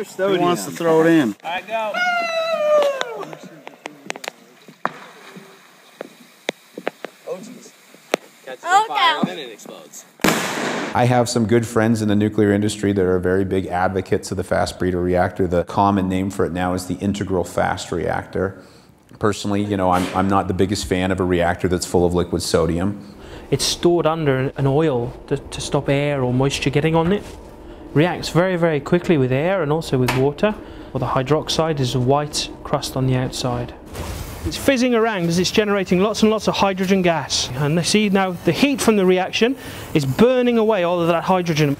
Who wants to throw it in? I go. Oh, jeez. Catches on fire and then it explodes. I have some good friends in the nuclear industry that are very big advocates of the fast breeder reactor. The common name for it now is the integral fast reactor. Personally, you know, I'm not the biggest fan of a reactor that's full of liquid sodium. It's stored under an oil to stop air or moisture getting on it. Reacts very, very quickly with air and also with water. Well, the hydroxide is a white crust on the outside. It's fizzing around as it's generating lots and lots of hydrogen gas. And you see now the heat from the reaction is burning away all of that hydrogen.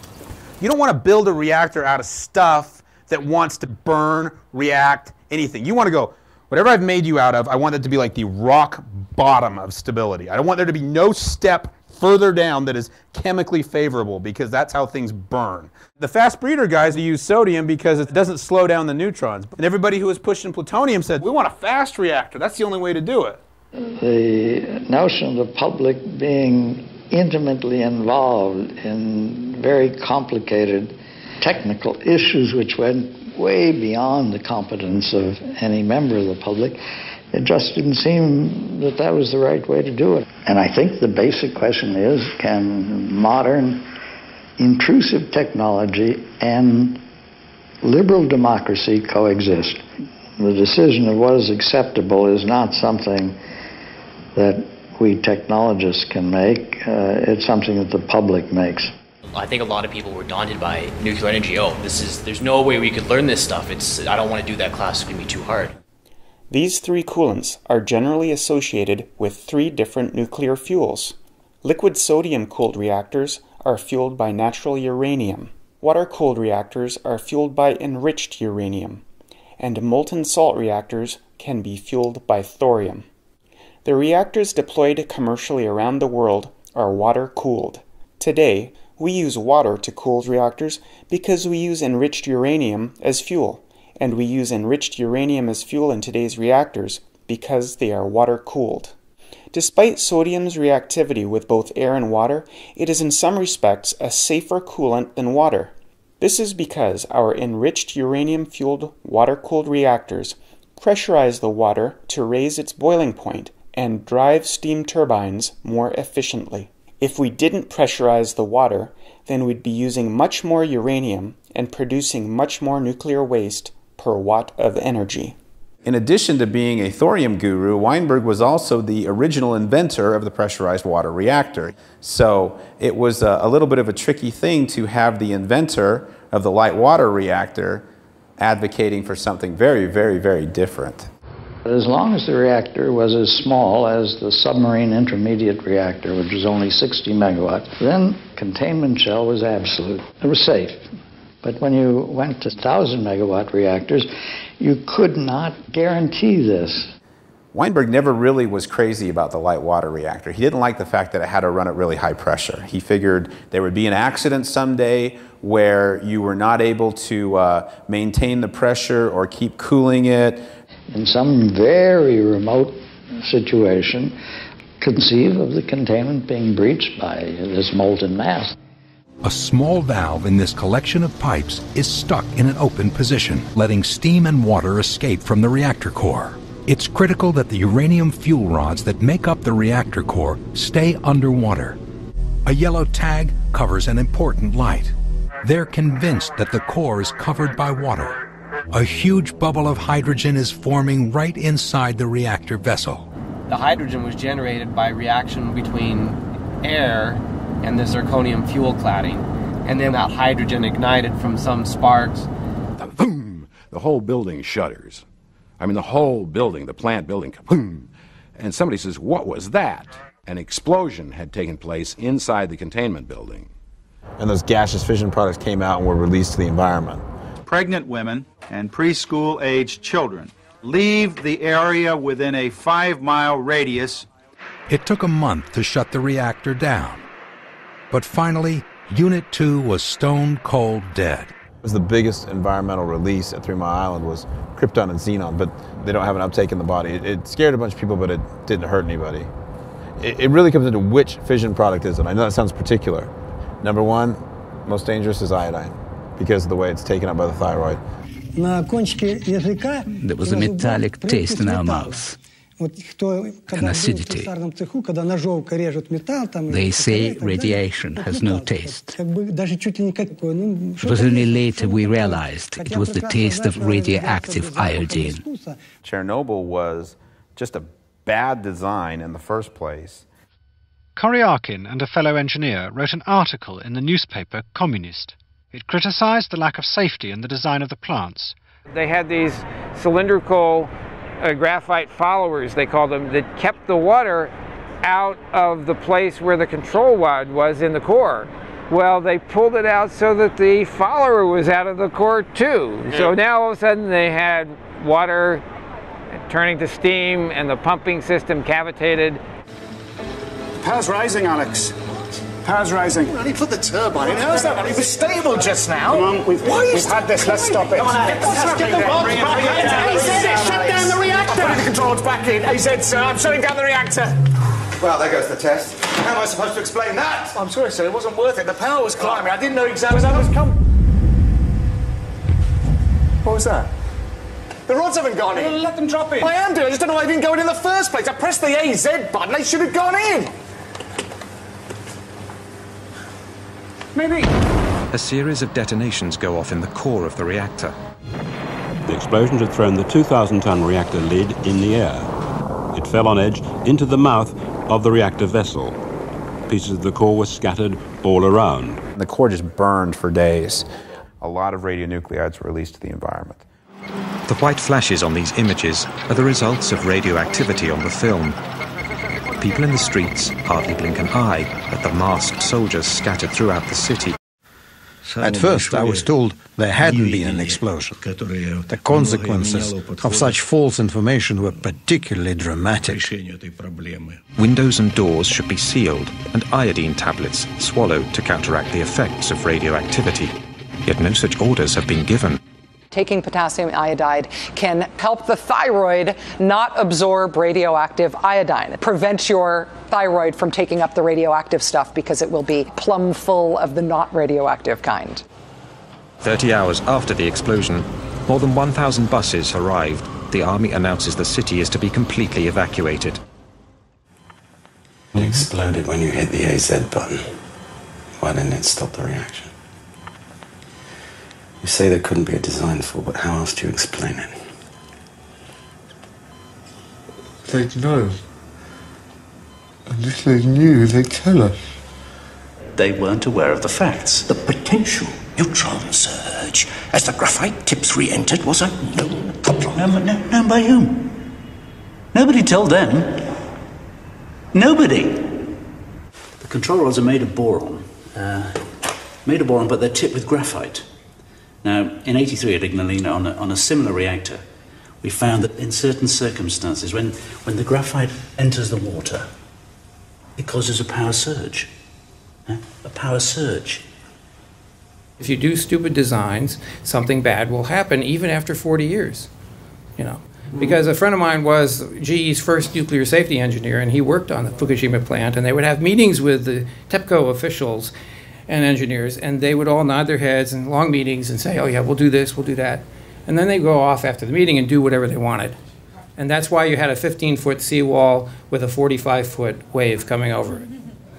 You don't want to build a reactor out of stuff that wants to burn, react, anything. You want to go, whatever I've made you out of, I want it to be like the rock bottom of stability. I don't want there to be no step further down that is chemically favorable, because that's how things burn. The fast breeder guys use sodium because it doesn't slow down the neutrons. And everybody who was pushing plutonium said, we want a fast reactor. That's the only way to do it. The notion of the public being intimately involved in very complicated technical issues which went way beyond the competence of any member of the public, it just didn't seem that that was the right way to do it. And I think the basic question is, can modern intrusive technology and liberal democracy coexist? The decision of what is acceptable is not something that we technologists can make. It's something that the public makes. I think a lot of people were daunted by nuclear energy. Oh, there's no way we could learn this stuff. I don't want to do that class, it's going to be too hard. These three coolants are generally associated with three different nuclear fuels. Liquid sodium-cooled reactors are fueled by natural uranium. Water-cooled reactors are fueled by enriched uranium. And molten salt reactors can be fueled by thorium. The reactors deployed commercially around the world are water-cooled. Today, we use water to cool reactors because we use enriched uranium as fuel. And we use enriched uranium as fuel in today's reactors because they are water-cooled. Despite sodium's reactivity with both air and water, it is in some respects a safer coolant than water. This is because our enriched uranium-fueled water-cooled reactors pressurize the water to raise its boiling point and drive steam turbines more efficiently. If we didn't pressurize the water, then we'd be using much more uranium and producing much more nuclear waste per watt of energy. In addition to being a thorium guru, Weinberg was also the original inventor of the pressurized water reactor. So it was a little bit of a tricky thing to have the inventor of the light water reactor advocating for something very, very, very different. As long as the reactor was as small as the submarine intermediate reactor, which was only 60 megawatts, then containment shell was absolute. It was safe. But when you went to 1,000 megawatt reactors, you could not guarantee this. Weinberg never really was crazy about the light water reactor. He didn't like the fact that it had to run at really high pressure. He figured there would be an accident someday where you were not able to maintain the pressure or keep cooling it. In some very remote situation, conceive of the containment being breached by this molten mass. A small valve in this collection of pipes is stuck in an open position, letting steam and water escape from the reactor core. It's critical that the uranium fuel rods that make up the reactor core stay underwater. A yellow tag covers an important light. They're convinced that the core is covered by water. A huge bubble of hydrogen is forming right inside the reactor vessel. The hydrogen was generated by reaction between air and the zirconium fuel cladding. And then that hydrogen ignited from some sparks. Boom! The whole building shudders. I mean, the whole building, the plant building, boom! And somebody says, what was that? An explosion had taken place inside the containment building. And those gaseous fission products came out and were released to the environment. Pregnant women and preschool-aged children leave the area within a 5-mile radius. It took a month to shut the reactor down. But finally, Unit 2 was stone cold dead. It was the biggest environmental release at 3 Mile Island was krypton and xenon, but they don't have an uptake in the body. It scared a bunch of people, but it didn't hurt anybody. It really comes into which fission product is it. I know that sounds particular. Number one, most dangerous is iodine because of the way it's taken up by the thyroid. There was a metallic taste in our mouth, an acidity. They say radiation has no taste. It was only later we realized it was the taste of radioactive iodine. Chernobyl was just a bad design in the first place. Koryakin and a fellow engineer wrote an article in the newspaper Communist. It criticized the lack of safety in the design of the plants. They had these cylindrical graphite followers, they called them, that kept the water out of the place where the control rod was in the core. Well, they pulled it out so that the follower was out of the core too. So now all of a sudden they had water turning to steam and the pumping system cavitated. Power's rising, Alex. Power's rising. Well, he put the turbine in. How's that? It was stable just now. Come on, we've had this. Let's stop it. Come on, Alex. Let's get the rods back in. AZ, shut down the reactor. I'm putting the controls back in. AZ, sir, I'm shutting down the reactor. Well, there goes the test. How am I supposed to explain that? I'm sorry, sir. It wasn't worth it. The power was climbing. I didn't know exactly how it was coming. What was that? The rods haven't gone in. Let them drop in. I am doing. I just don't know why they didn't go in the first place. I pressed the AZ button. They should have gone in. Maybe. A series of detonations go off in the core of the reactor. The explosion had thrown the 2,000-ton reactor lid in the air. It fell on edge into the mouth of the reactor vessel. Pieces of the core were scattered all around. The core just burned for days. A lot of radionuclides were released to the environment. The white flashes on these images are the results of radioactivity on the film. People in the streets hardly blink an eye at the masked soldiers scattered throughout the city. At first, I was told there hadn't been an explosion. The consequences of such false information were particularly dramatic. Windows and doors should be sealed and iodine tablets swallowed to counteract the effects of radioactivity. Yet no such orders have been given. Taking potassium iodide can help the thyroid not absorb radioactive iodine. It prevents your thyroid from taking up the radioactive stuff because it will be plumb full of the not radioactive kind. 30 hours after the explosion, more than 1,000 buses arrived. The army announces the city is to be completely evacuated. It exploded when you hit the AZ button. Why didn't it stop the reaction? You say there couldn't be a design for, but how else do you explain it? They'd know. And if they knew, they'd tell us. They weren't aware of the facts. The potential neutron surge as the graphite tips re-entered was a known problem. Known by whom? Nobody told them. Nobody. The control rods are made of boron. But they're tipped with graphite. Now, in '83 at Ignalina, on a similar reactor, we found that in certain circumstances, when the graphite enters the water, it causes a power surge. A power surge. If you do stupid designs, something bad will happen even after 40 years, you know. Because a friend of mine was GE's first nuclear safety engineer, and he worked on the Fukushima plant, and they would have meetings with the TEPCO officials and engineers, and they would all nod their heads in long meetings and say, oh yeah, we'll do this, we'll do that. And then they go off after the meeting and do whatever they wanted. And that's why you had a 15-foot seawall with a 45-foot wave coming over it,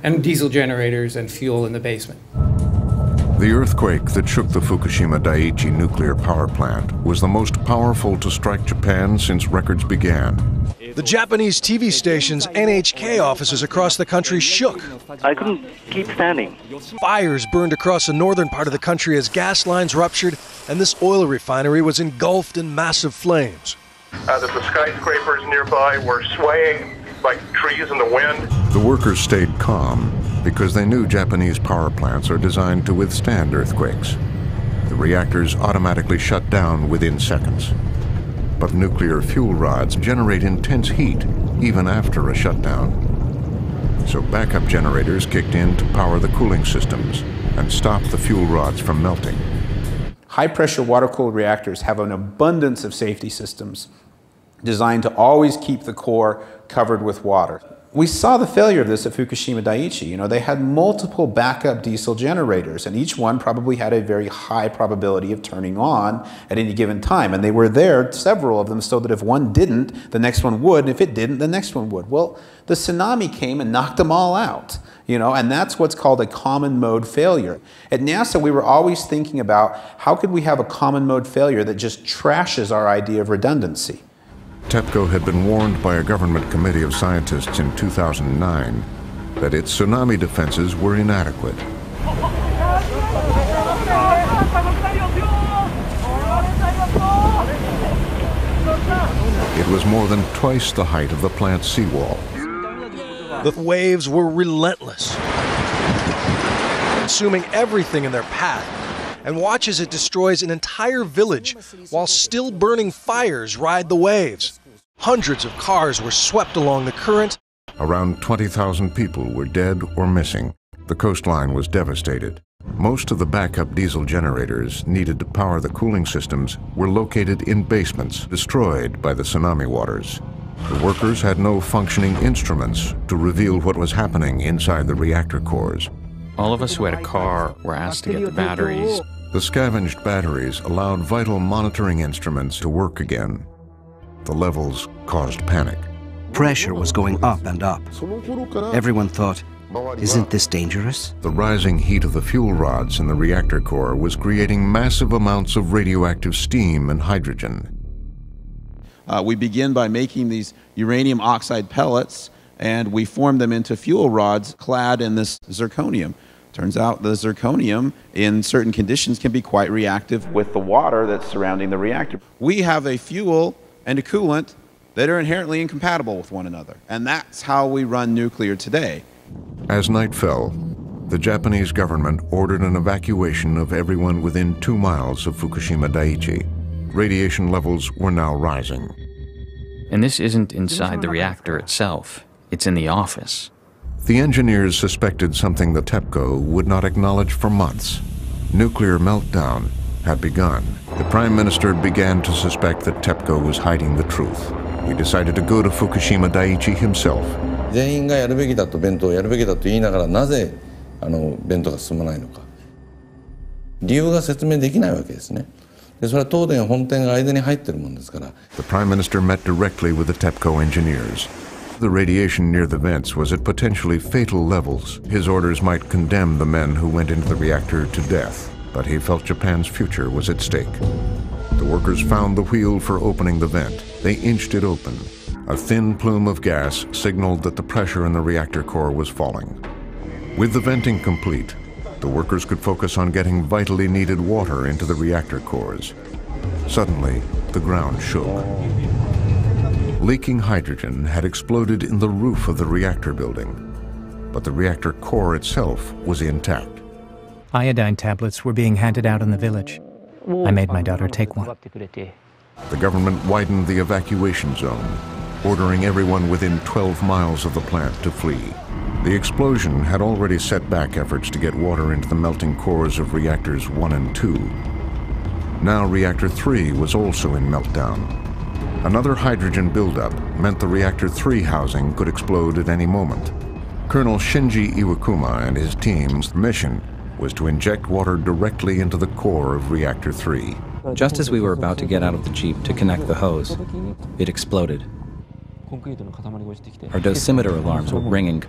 and diesel generators and fuel in the basement. The earthquake that shook the Fukushima Daiichi nuclear power plant was the most powerful to strike Japan since records began. The Japanese TV station's NHK offices across the country shook. I couldn't keep standing. Fires burned across the northern part of the country as gas lines ruptured, and this oil refinery was engulfed in massive flames. The skyscrapers nearby were swaying like trees in the wind. The workers stayed calm because they knew Japanese power plants are designed to withstand earthquakes. The reactors automatically shut down within seconds. But nuclear fuel rods generate intense heat even after a shutdown. So backup generators kicked in to power the cooling systems and stop the fuel rods from melting. High-pressure water-cooled reactors have an abundance of safety systems designed to always keep the core covered with water. We saw the failure of this at Fukushima Daiichi. You know, they had multiple backup diesel generators, and each one probably had a very high probability of turning on at any given time. And they were there, several of them, so that if one didn't, the next one would, and if it didn't, the next one would. Well, the tsunami came and knocked them all out, you know, and that's what's called a common mode failure. At NASA, we were always thinking about how could we have a common mode failure that just trashes our idea of redundancy. TEPCO had been warned by a government committee of scientists in 2009 that its tsunami defenses were inadequate. It was more than twice the height of the plant's seawall. The waves were relentless, consuming everything in their path, and watch as it destroys an entire village while still burning fires ride the waves. Hundreds of cars were swept along the current. Around 20,000 people were dead or missing. The coastline was devastated. Most of the backup diesel generators needed to power the cooling systems were located in basements destroyed by the tsunami waters. The workers had no functioning instruments to reveal what was happening inside the reactor cores. All of us who had a car were asked to get the batteries. The scavenged batteries allowed vital monitoring instruments to work again. The levels caused panic. Pressure was going up and up. Everyone thought, isn't this dangerous? The rising heat of the fuel rods in the reactor core was creating massive amounts of radioactive steam and hydrogen. We begin by making these uranium oxide pellets, and we form them into fuel rods clad in this zirconium. Turns out the zirconium, in certain conditions, can be quite reactive with the water that's surrounding the reactor. We have a fuel and a coolant that are inherently incompatible with one another, and that's how we run nuclear today. As night fell, the Japanese government ordered an evacuation of everyone within 2 miles of Fukushima Daiichi. Radiation levels were now rising. And this isn't inside the reactor itself, it's in the office. The engineers suspected something that TEPCO would not acknowledge for months. Nuclear meltdown had begun. The Prime Minister began to suspect that TEPCO was hiding the truth. He decided to go to Fukushima Daiichi himself. 全員がやるべきだと弁当をやるべきだと言いながらなぜ弁当が進まないのか理由が説明できないわけですね。でそれは東電本店が間に入ってるもんですから。The Prime Minister met directly with the TEPCO engineers. The radiation near the vents was at potentially fatal levels. His orders might condemn the men who went into the reactor to death, but he felt Japan's future was at stake. The workers found the wheel for opening the vent. They inched it open. A thin plume of gas signaled that the pressure in the reactor core was falling. With the venting complete, the workers could focus on getting vitally needed water into the reactor cores. Suddenly, the ground shook. Leaking hydrogen had exploded in the roof of the reactor building, but the reactor core itself was intact. Iodine tablets were being handed out in the village. I made my daughter take one. The government widened the evacuation zone, ordering everyone within 12 miles of the plant to flee. The explosion had already set back efforts to get water into the melting cores of reactors 1 and 2. Now reactor 3 was also in meltdown. Another hydrogen buildup meant the reactor 3 housing could explode at any moment. Colonel Shinji Iwakuma and his team's mission was to inject water directly into the core of reactor 3. Just as we were about to get out of the Jeep to connect the hose, it exploded. Our dosimeter alarms were ringing.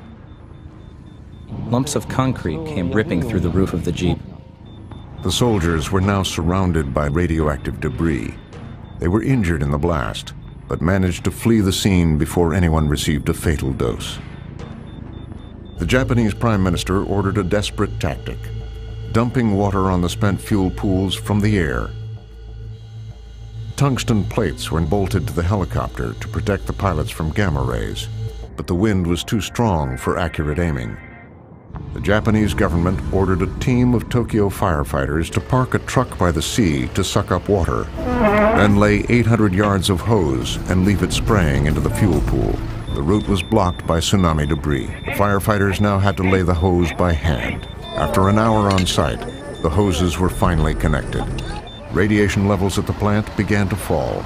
Lumps of concrete came ripping through the roof of the Jeep. The soldiers were now surrounded by radioactive debris. They were injured in the blast, but managed to flee the scene before anyone received a fatal dose. The Japanese Prime Minister ordered a desperate tactic, dumping water on the spent fuel pools from the air. Tungsten plates were bolted to the helicopter to protect the pilots from gamma rays, but the wind was too strong for accurate aiming. The Japanese government ordered a team of Tokyo firefighters to park a truck by the sea to suck up water, then lay 800 yards of hose and leave it spraying into the fuel pool. The route was blocked by tsunami debris. Firefighters now had to lay the hose by hand. After an hour on site, the hoses were finally connected. Radiation levels at the plant began to fall.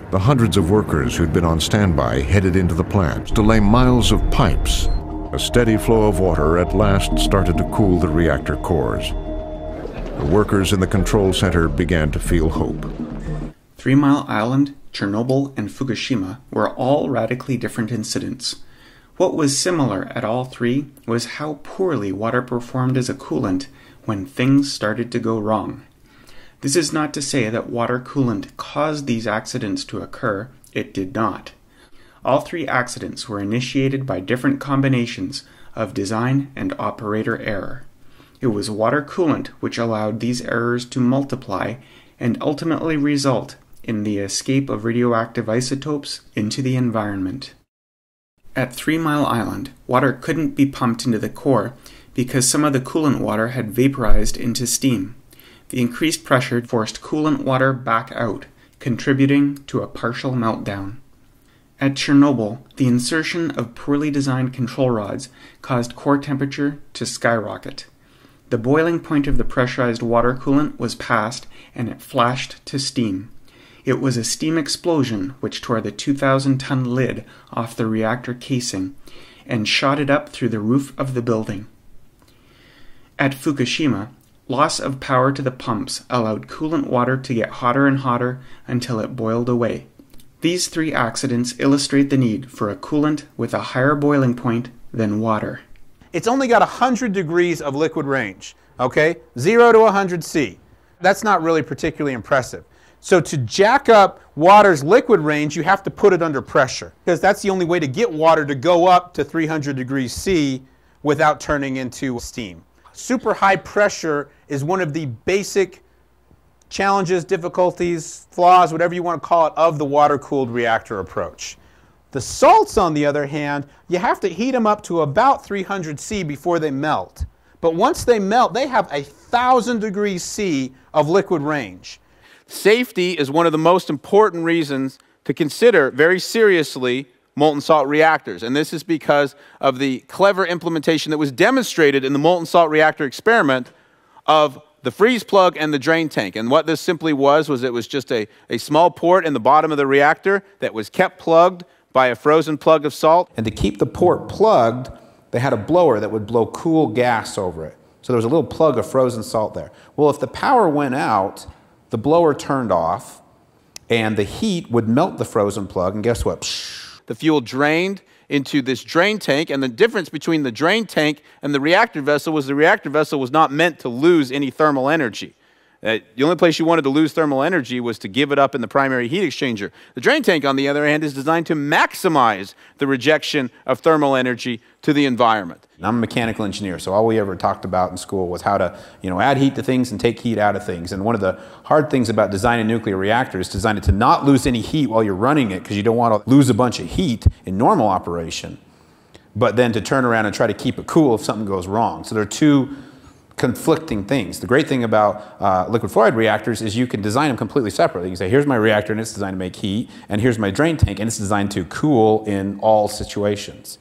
The hundreds of workers who'd been on standby headed into the plant to lay miles of pipes. A steady flow of water at last started to cool the reactor cores. The workers in the control center began to feel hope. 3 Mile Island, Chernobyl, and Fukushima were all radically different incidents. What was similar at all three was how poorly water performed as a coolant when things started to go wrong. This is not to say that water coolant caused these accidents to occur. It did not. All three accidents were initiated by different combinations of design and operator error. It was water coolant which allowed these errors to multiply and ultimately result in the escape of radioactive isotopes into the environment. At 3 Mile Island, water couldn't be pumped into the core because some of the coolant water had vaporized into steam. The increased pressure forced coolant water back out, contributing to a partial meltdown. At Chernobyl, the insertion of poorly designed control rods caused core temperature to skyrocket. The boiling point of the pressurized water coolant was passed and it flashed to steam. It was a steam explosion which tore the 2,000-ton lid off the reactor casing and shot it up through the roof of the building. At Fukushima, loss of power to the pumps allowed coolant water to get hotter and hotter until it boiled away. These three accidents illustrate the need for a coolant with a higher boiling point than water. It's only got 100 degrees of liquid range, okay? 0 to 100 C. That's not really particularly impressive. So to jack up water's liquid range, you have to put it under pressure, because that's the only way to get water to go up to 300 degrees C without turning into steam. Super high pressure is one of the basic challenges, difficulties, flaws, whatever you want to call it, of the water-cooled reactor approach. The salts, on the other hand, you have to heat them up to about 300 C before they melt. But once they melt, they have 1,000 degrees C of liquid range. Safety is one of the most important reasons to consider very seriously molten salt reactors. And this is because of the clever implementation that was demonstrated in the molten salt reactor experiment of the freeze plug and the drain tank. And what this simply was it was just a small port in the bottom of the reactor that was kept plugged by a frozen plug of salt. And to keep the port plugged, they had a blower that would blow cool gas over it. So there was a little plug of frozen salt there. Well, if the power went out, the blower turned off, and the heat would melt the frozen plug, and guess what? Psh. The fuel drained into this drain tank, and the difference between the drain tank and the reactor vessel was not meant to lose any thermal energy. The only place you wanted to lose thermal energy was to give it up in the primary heat exchanger. The drain tank, on the other hand, is designed to maximize the rejection of thermal energy to the environment. I'm a mechanical engineer, so all we ever talked about in school was how to, add heat to things and take heat out of things. And one of the hard things about designing a nuclear reactor is design it to not lose any heat while you're running it, because you don't want to lose a bunch of heat in normal operation, but then to turn around and try to keep it cool if something goes wrong. So there are two conflicting things. The great thing about liquid fluoride reactors is you can design them completely separately. You can say, here's my reactor and it's designed to make heat, and here's my drain tank and it's designed to cool in all situations.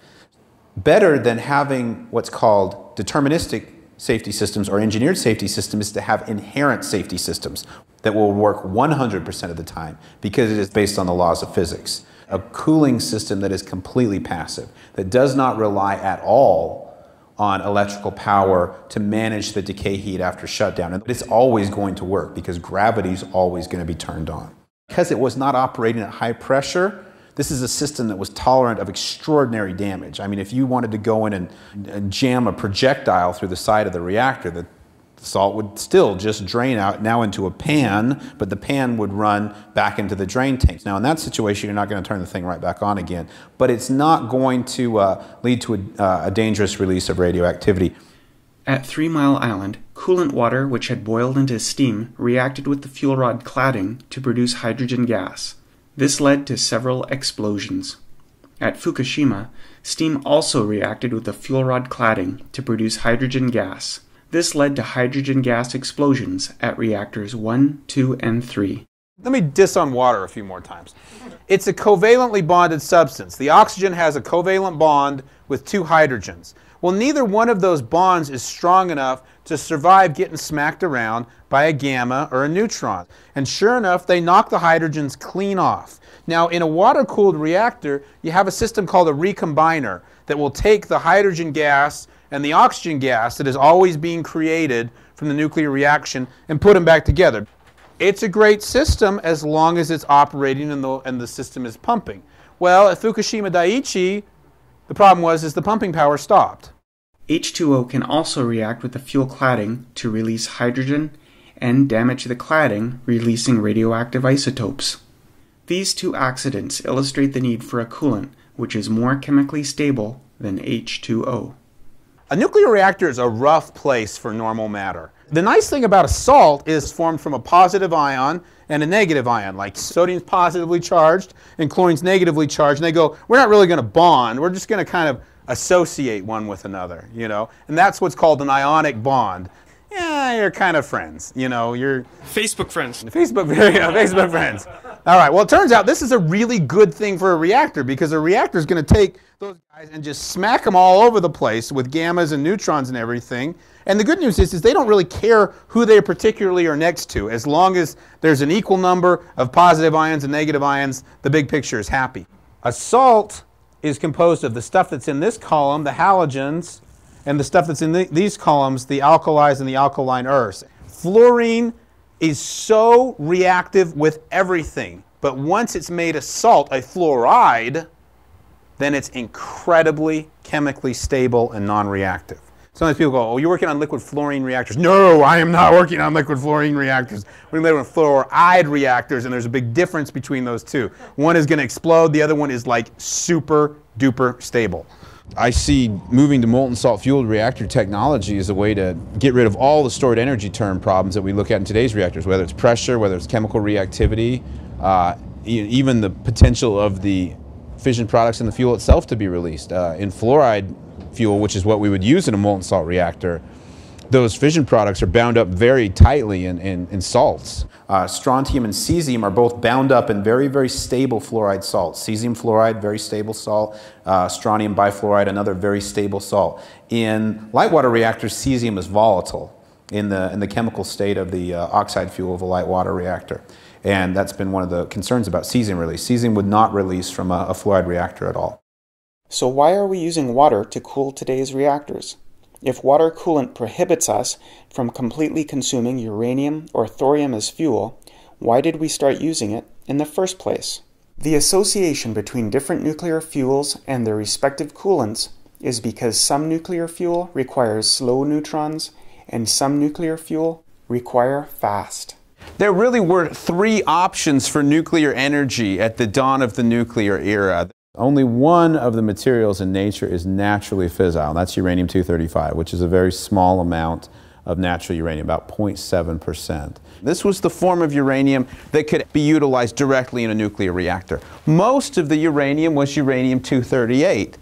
Better than having what's called deterministic safety systems or engineered safety systems is to have inherent safety systems that will work 100% of the time because it is based on the laws of physics. A cooling system that is completely passive, that does not rely at all on electrical power to manage the decay heat after shutdown. And it's always going to work because gravity is always going to be turned on. Because it was not operating at high pressure, this is a system that was tolerant of extraordinary damage. I mean, if you wanted to go in and jam a projectile through the side of the reactor, the salt would still just drain out now into a pan, but the pan would run back into the drain tanks. Now, in that situation, you're not going to turn the thing right back on again, but it's not going to lead to a dangerous release of radioactivity. At 3 Mile Island, coolant water which had boiled into steam reacted with the fuel rod cladding to produce hydrogen gas. This led to several explosions. At Fukushima, steam also reacted with the fuel rod cladding to produce hydrogen gas. This led to hydrogen gas explosions at reactors 1, 2, and 3. Let me diss on water a few more times. It's a covalently bonded substance. The oxygen has a covalent bond with two hydrogens. Well, neither one of those bonds is strong enough to survive getting smacked around by a gamma or a neutron. And sure enough, they knock the hydrogens clean off. Now, in a water-cooled reactor, you have a system called a recombiner that will take the hydrogen gas and the oxygen gas that is always being created from the nuclear reaction and put them back together. It's a great system as long as it's operating and the system is pumping. Well, at Fukushima Daiichi, the problem was the pumping power stopped. H2O can also react with the fuel cladding to release hydrogen and damage the cladding, releasing radioactive isotopes. These two accidents illustrate the need for a coolant which is more chemically stable than H2O. A nuclear reactor is a rough place for normal matter. The nice thing about a salt is formed from a positive ion and a negative ion. Like sodium's positively charged and chlorine's negatively charged. And they go, we're not really going to bond. We're just going to kind of associate one with another, you know. And that's what's called an ionic bond. Yeah, you're kind of friends, you know. You're Facebook friends. Facebook friends. All right. Well, it turns out this is a really good thing for a reactor because a reactor is going to take those guys and just smack them all over the place with gammas and neutrons and everything. And the good news is they don't really care who they particularly are next to. As long as there's an equal number of positive ions and negative ions, the big picture is happy. A salt is composed of the stuff that's in this column, the halogens, and the stuff that's in these columns, the alkalis and the alkaline earths. Fluorine is so reactive with everything, but once it's made a salt, a fluoride, then it's incredibly chemically stable and non-reactive. Sometimes people go, oh, you're working on liquid fluorine reactors. No, I am not working on liquid fluorine reactors. We're working on fluoride reactors, and there's a big difference between those two. One is going to explode, the other one is like super duper stable. I see moving to molten salt fueled reactor technology as a way to get rid of all the stored energy term problems that we look at in today's reactors, whether it's pressure, whether it's chemical reactivity, even the potential of the fission products in the fuel itself to be released. In fluoride fuel, which is what we would use in a molten salt reactor, those fission products are bound up very tightly in salts. Strontium and cesium are both bound up in very, very stable fluoride salts. Cesium fluoride, very stable salt. Strontium bifluoride, another very stable salt. In light water reactors, cesium is volatile in the chemical state of the oxide fuel of a light water reactor. And that's been one of the concerns about cesium release. Cesium would not release from a fluoride reactor at all. So why are we using water to cool today's reactors? If water coolant prohibits us from completely consuming uranium or thorium as fuel, why did we start using it in the first place? The association between different nuclear fuels and their respective coolants is because some nuclear fuel requires slow neutrons and some nuclear fuel require fast. There really were three options for nuclear energy at the dawn of the nuclear era. Only one of the materials in nature is naturally fissile, and that's uranium-235, which is a very small amount of natural uranium, about 0.7%. This was the form of uranium that could be utilized directly in a nuclear reactor. Most of the uranium was uranium-238.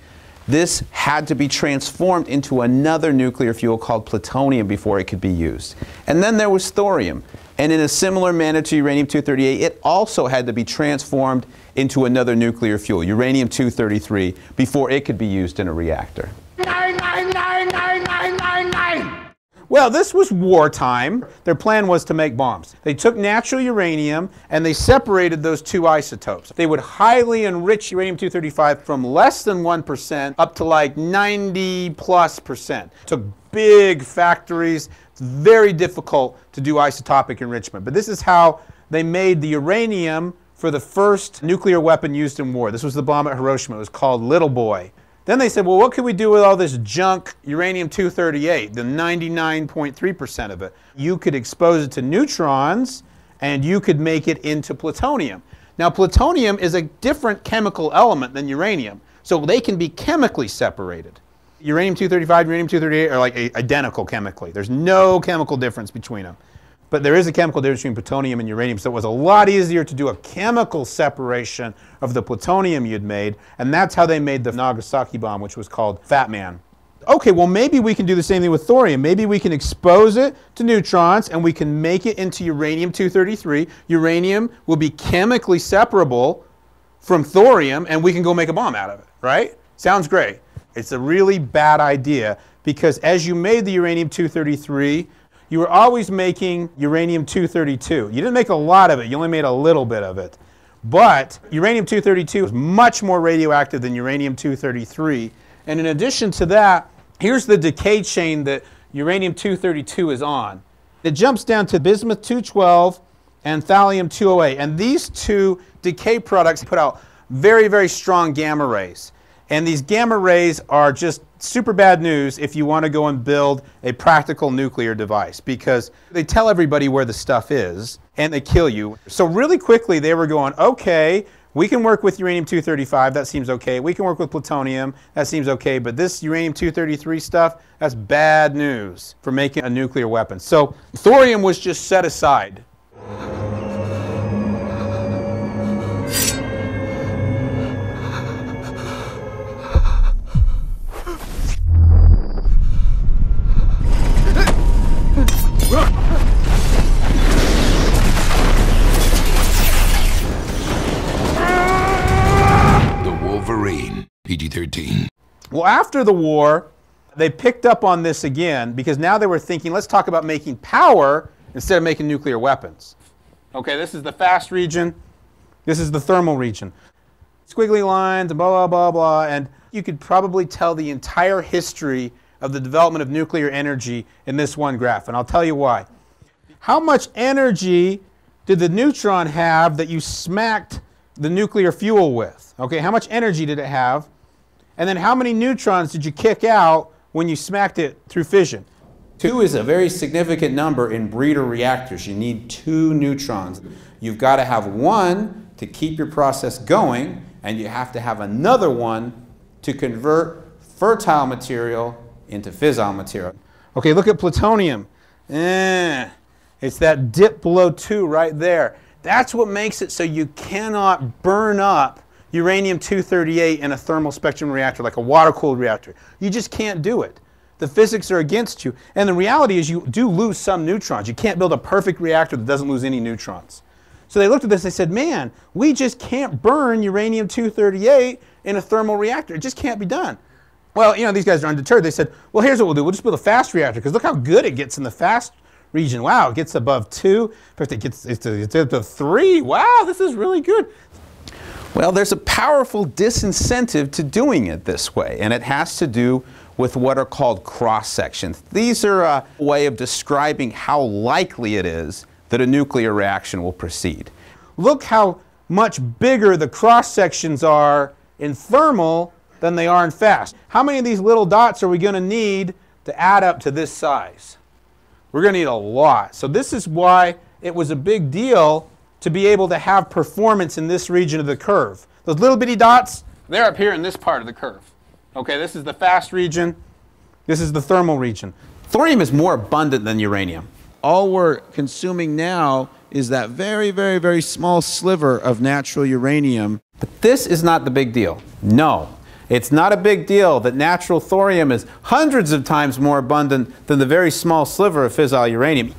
This had to be transformed into another nuclear fuel called plutonium before it could be used. And then there was thorium. And in a similar manner to uranium-238, it also had to be transformed into another nuclear fuel, uranium-233, before it could be used in a reactor. 9999999. Well, this was wartime. Their plan was to make bombs. They took natural uranium and they separated those two isotopes. They would highly enrich uranium-235 from less than 1% up to like 90+%. Took big factories. It's very difficult to do isotopic enrichment. But this is how they made the uranium for the first nuclear weapon used in war. This was the bomb at Hiroshima. It was called Little Boy. Then they said, well, what can we do with all this junk uranium-238, the 99.3% of it? You could expose it to neutrons, and you could make it into plutonium. Now, plutonium is a different chemical element than uranium, so they can be chemically separated. Uranium-235 and uranium-238 are like identical chemically. There's no chemical difference between them. But there is a chemical difference between plutonium and uranium, so it was a lot easier to do a chemical separation of the plutonium you'd made, and that's how they made the Nagasaki bomb, which was called Fat Man. Okay, well maybe we can do the same thing with thorium. Maybe we can expose it to neutrons and we can make it into uranium-233. Uranium will be chemically separable from thorium and we can go make a bomb out of it, right? Sounds great. It's a really bad idea because as you made the uranium-233, you were always making uranium-232. You didn't make a lot of it, you only made a little bit of it. But uranium-232 is much more radioactive than uranium-233. And in addition to that, here's the decay chain that uranium-232 is on. It jumps down to bismuth-212 and thallium-208. And these two decay products put out very, very strong gamma rays. And these gamma rays are just super bad news if you want to go and build a practical nuclear device, because they tell everybody where the stuff is and they kill you. So really quickly they were going, okay, we can work with uranium-235, that seems okay. We can work with plutonium, that seems okay. But this uranium-233 stuff, that's bad news for making a nuclear weapon. So thorium was just set aside. PG-13. Well, after the war, they picked up on this again because now they were thinking, let's talk about making power instead of making nuclear weapons. Okay, this is the fast region. This is the thermal region. Squiggly lines and blah, blah, blah, blah. And you could probably tell the entire history of the development of nuclear energy in this one graph. And I'll tell you why. How much energy did the neutron have that you smacked the nuclear fuel with? Okay, how much energy did it have? And then how many neutrons did you kick out when you smacked it through fission? 2 is a very significant number in breeder reactors. You need 2 neutrons. You've got to have 1 to keep your process going, and you have to have another 1 to convert fertile material into fissile material. Okay, look at plutonium. It's that dip below 2 right there. That's what makes it so you cannot burn up uranium-238 in a thermal spectrum reactor, like a water-cooled reactor. You just can't do it. The physics are against you. And the reality is you do lose some neutrons. You can't build a perfect reactor that doesn't lose any neutrons. So they looked at this and they said, man, we just can't burn uranium-238 in a thermal reactor. It just can't be done. Well, you know, these guys are undeterred. They said, well, here's what we'll do. We'll just build a fast reactor, because look how good it gets in the fast region. Wow, it gets above 2. In fact, it gets up to 3. Wow, this is really good. Well, there's a powerful disincentive to doing it this way, and it has to do with what are called cross-sections. These are a way of describing how likely it is that a nuclear reaction will proceed. Look how much bigger the cross-sections are in thermal than they are in fast. How many of these little dots are we going to need to add up to this size? We're going to need a lot. So this is why it was a big deal to be able to have performance in this region of the curve. Those little bitty dots, they're up here in this part of the curve. Okay, this is the fast region. This is the thermal region. Thorium is more abundant than uranium. All we're consuming now is that very, very, very small sliver of natural uranium. But this is not the big deal. No, it's not a big deal that natural thorium is hundreds of times more abundant than the very small sliver of fissile uranium.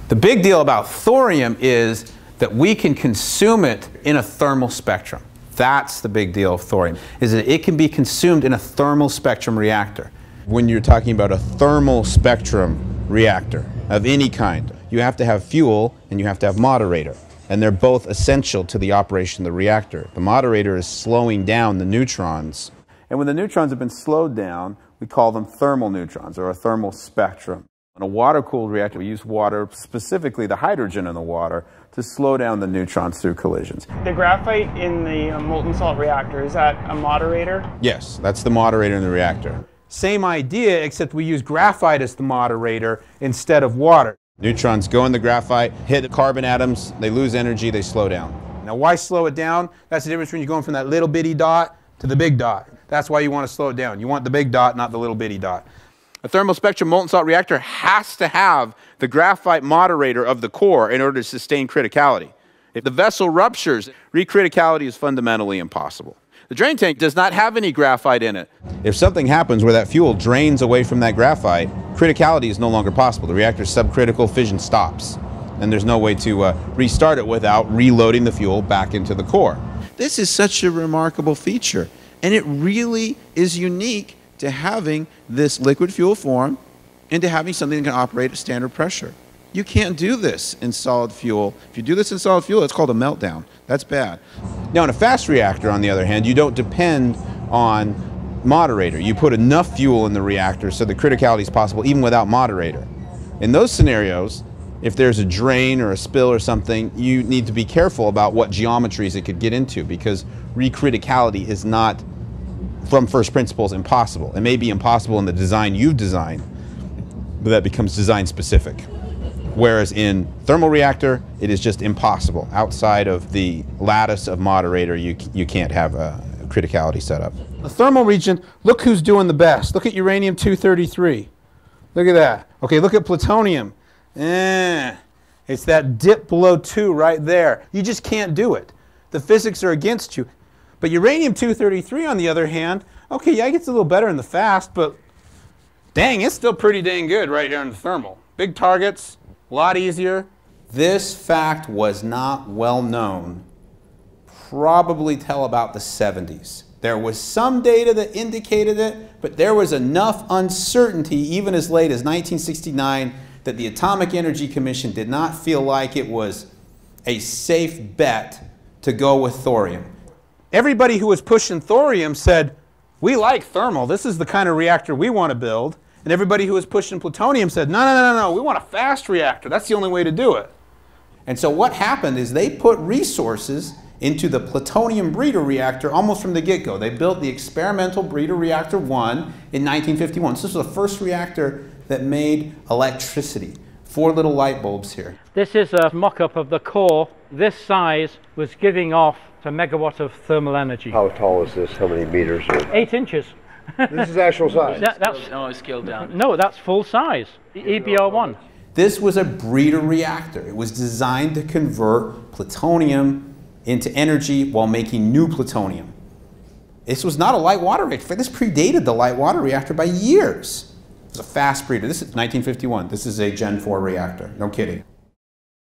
The big deal about thorium is that we can consume it in a thermal spectrum. That's the big deal of thorium, is that it can be consumed in a thermal spectrum reactor. When you're talking about a thermal spectrum reactor of any kind, you have to have fuel and you have to have moderator. And they're both essential to the operation of the reactor. The moderator is slowing down the neutrons. And when the neutrons have been slowed down, we call them thermal neutrons, or a thermal spectrum. In a water-cooled reactor, we use water, specifically the hydrogen in the water, to slow down the neutrons through collisions. The graphite in the molten salt reactor, is that a moderator? Yes, that's the moderator in the reactor. Same idea, except we use graphite as the moderator instead of water. Neutrons go in the graphite, hit the carbon atoms, they lose energy, they slow down. Now why slow it down? That's the difference when you're going from that little bitty dot to the big dot. That's why you want to slow it down. You want the big dot, not the little bitty dot. A thermal spectrum molten salt reactor has to have the graphite moderator of the core in order to sustain criticality. If the vessel ruptures, recriticality is fundamentally impossible. The drain tank does not have any graphite in it. If something happens where that fuel drains away from that graphite, criticality is no longer possible. The reactor's subcritical fission stops, and there's no way to restart it without reloading the fuel back into the core. This is such a remarkable feature, and it really is unique to having this liquid fuel form and to having something that can operate at standard pressure. You can't do this in solid fuel. If you do this in solid fuel, it's called a meltdown. That's bad. Now, in a fast reactor, on the other hand, you don't depend on moderator. You put enough fuel in the reactor so the criticality is possible even without moderator. In those scenarios, if there's a drain or a spill or something, you need to be careful about what geometries it could get into, because recriticality is not, from first principles, impossible. It may be impossible in the design you've designed, but that becomes design specific. Whereas in thermal reactor, it is just impossible. Outside of the lattice of moderator, you can't have a criticality set up. The thermal region, look who's doing the best. Look at uranium-233. Look at that. Okay, look at plutonium. It's that dip below 2 right there. You just can't do it. The physics are against you. But uranium-233, on the other hand, okay, yeah, it gets a little better in the fast, but dang, it's still pretty dang good right here in the thermal. Big targets, a lot easier. This fact was not well known probably till about the 70s. There was some data that indicated it, but there was enough uncertainty even as late as 1969 that the Atomic Energy Commission did not feel like it was a safe bet to go with thorium. Everybody who was pushing thorium said, we like thermal, this is the kind of reactor we want to build. And everybody who was pushing plutonium said, no, we want a fast reactor, that's the only way to do it. And so what happened is they put resources into the plutonium breeder reactor almost from the get-go. They built the experimental breeder reactor 1 in 1951. So this was the first reactor that made electricity. 4 little light bulbs here. This is a mock-up of the core. This size was giving off a megawatt of thermal energy. How tall is this? How many meters? 8 inches. This is actual size? No, scaled down. No, that's full size. EBR1. This was a breeder reactor. It was designed to convert plutonium into energy while making new plutonium. This was not a light water reactor. This predated the light water reactor by years. It was a fast breeder. This is 1951. This is a Gen 4 reactor. No kidding.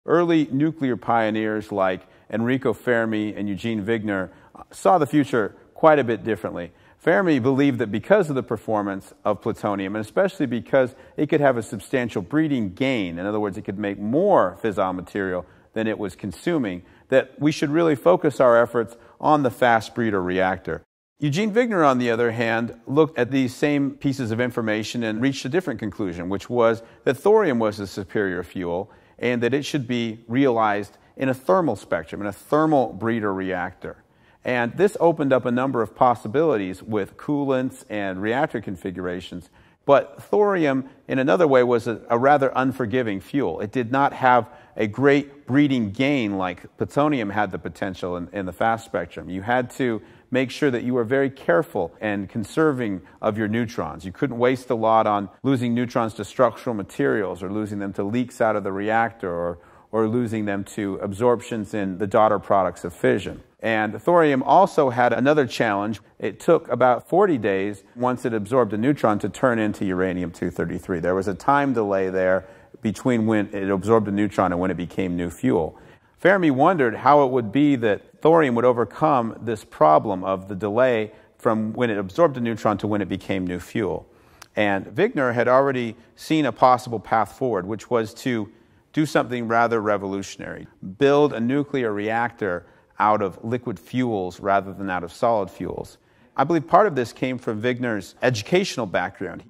Early nuclear pioneers like Enrico Fermi and Eugene Wigner saw the future quite a bit differently. Fermi believed that because of the performance of plutonium, and especially because it could have a substantial breeding gain, in other words, it could make more fissile material than it was consuming, that we should really focus our efforts on the fast breeder reactor. Eugene Wigner, on the other hand, looked at these same pieces of information and reached a different conclusion, which was that thorium was a superior fuel and that it should be realized in a thermal spectrum, in a thermal breeder reactor. And this opened up a number of possibilities with coolants and reactor configurations. But thorium, in another way, was a rather unforgiving fuel. It did not have a great breeding gain like plutonium had the potential in the fast spectrum. You had to make sure that you were very careful and conserving of your neutrons. You couldn't waste a lot on losing neutrons to structural materials or losing them to leaks out of the reactor or losing them to absorptions in the daughter products of fission. And thorium also had another challenge. It took about 40 days once it absorbed a neutron to turn into uranium-233. There was a time delay there between when it absorbed a neutron and when it became new fuel. Fermi wondered how it would be that thorium would overcome this problem of the delay from when it absorbed a neutron to when it became new fuel. And Wigner had already seen a possible path forward, which was to do something rather revolutionary, build a nuclear reactor out of liquid fuels rather than out of solid fuels. I believe part of this came from Wigner's educational background.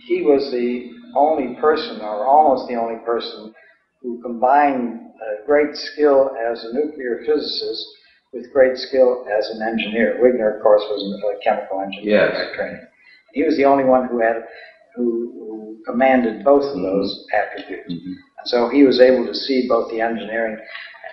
He was the only person, or almost the only person, who combined great skill as a nuclear physicist with great skill as an engineer. Wigner, of course, was a chemical engineer by training. He was the only one who commanded both of those attributes. And so he was able to see both the engineering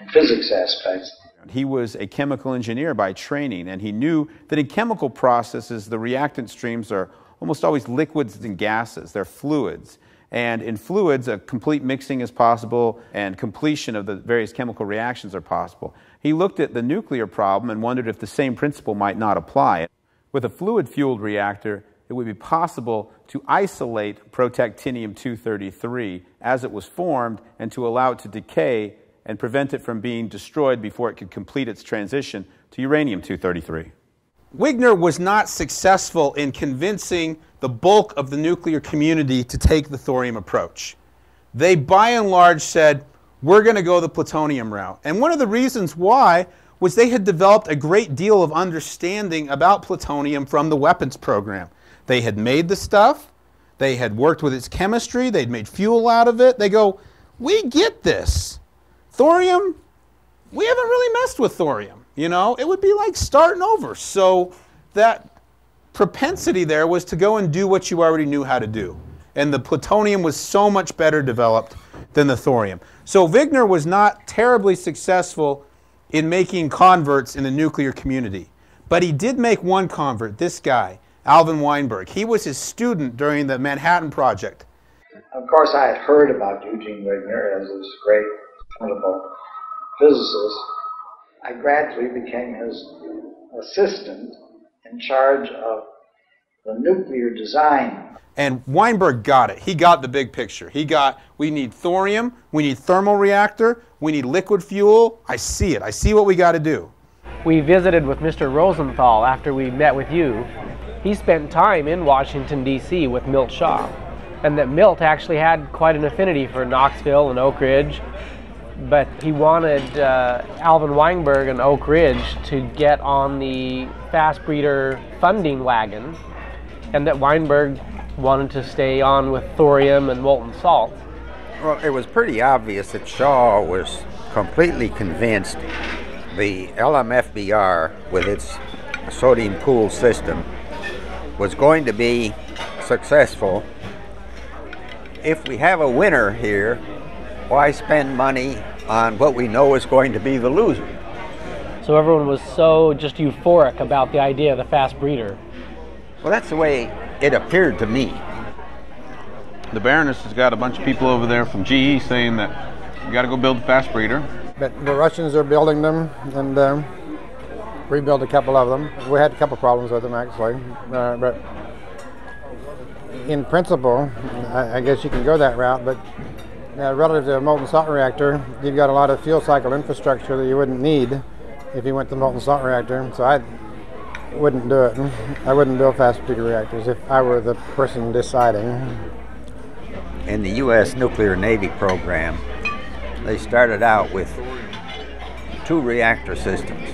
and physics aspects. He was a chemical engineer by training, and he knew that in chemical processes, the reactant streams are almost always liquids and gases. They're fluids. And in fluids, a complete mixing is possible and completion of the various chemical reactions are possible. He looked at the nuclear problem and wondered if the same principle might not apply. With a fluid-fueled reactor, it would be possible to isolate protactinium-233 as it was formed and to allow it to decay and prevent it from being destroyed before it could complete its transition to uranium-233. Wigner was not successful in convincing the bulk of the nuclear community to take the thorium approach. They, by and large, said, we're going to go the plutonium route. And one of the reasons why was they had developed a great deal of understanding about plutonium from the weapons program. They had made the stuff. They had worked with its chemistry. They'd made fuel out of it. They go, we get this. Thorium, we haven't really messed with thorium. You know, it would be like starting over. So that propensity there was to go and do what you already knew how to do. And the plutonium was so much better developed than the thorium. So Wigner was not terribly successful in making converts in the nuclear community. But he did make one convert, this guy, Alvin Weinberg. He was his student during the Manhattan Project. Of course, I had heard about Eugene Wigner as this great, wonderful physicist. I gradually became his assistant in charge of the nuclear design. And Weinberg got it. He got the big picture. He got, we need thorium, we need thermal reactor, we need liquid fuel. I see it. I see what we got to do. We visited with Mr. Rosenthal after we met with you. He spent time in Washington, D.C. with Milt Shaw. And that Milt actually had quite an affinity for Knoxville and Oak Ridge. But he wanted Alvin Weinberg and Oak Ridge to get on the fast breeder funding wagon, and that Weinberg wanted to stay on with thorium and molten salt. Well, it was pretty obvious that Shaw was completely convinced the LMFBR, with its sodium-cooled system, was going to be successful. If we have a winner here, why spend money on what we know is going to be the loser? So everyone was so just euphoric about the idea of the fast breeder. Well, that's the way it appeared to me. The Baroness has got a bunch of people over there from GE saying that you got to go build a fast breeder. But the Russians are building them, and rebuilt a couple of them. We had a couple problems with them, actually. But in principle, I guess you can go that route, but relative to a molten salt reactor, you've got a lot of fuel cycle infrastructure that you wouldn't need if you went to the molten salt reactor. So I wouldn't do it. I wouldn't build fast breeder reactors if I were the person deciding. In the U.S. Nuclear Navy program, they started out with 2 reactor systems,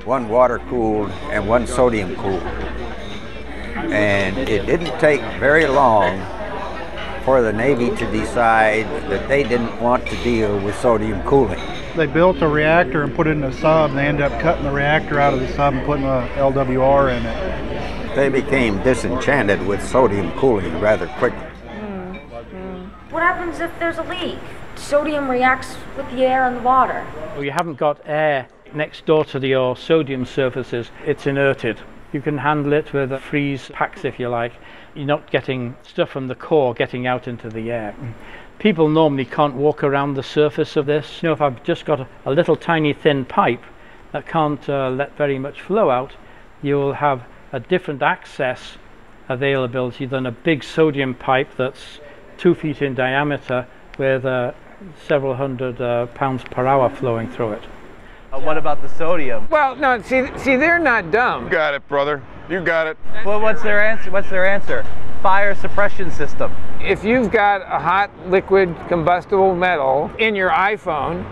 one water-cooled and one sodium-cooled. And it didn't take very long for the Navy to decide that they didn't want to deal with sodium cooling. They built a reactor and put it in a sub, and they ended up cutting the reactor out of the sub and putting a LWR in it. They became disenchanted with sodium cooling rather quickly. What happens if there's a leak? Sodium reacts with the air and the water. Well, you haven't got air next door to your sodium surfaces. It's inerted. You can handle it with freeze packs if you like. You're not getting stuff from the core getting out into the air. People normally can't walk around the surface of this. You know, if I've just got a little tiny thin pipe that can't let very much flow out, you'll have a different access availability than a big sodium pipe that's 2 feet in diameter with several hundred pounds per hour flowing through it. What about the sodium? Well, no, see, they're not dumb. You got it, brother. You got it. Well, what's their answer? What's their answer? Fire suppression system. If you've got a hot liquid combustible metal in your iPhone,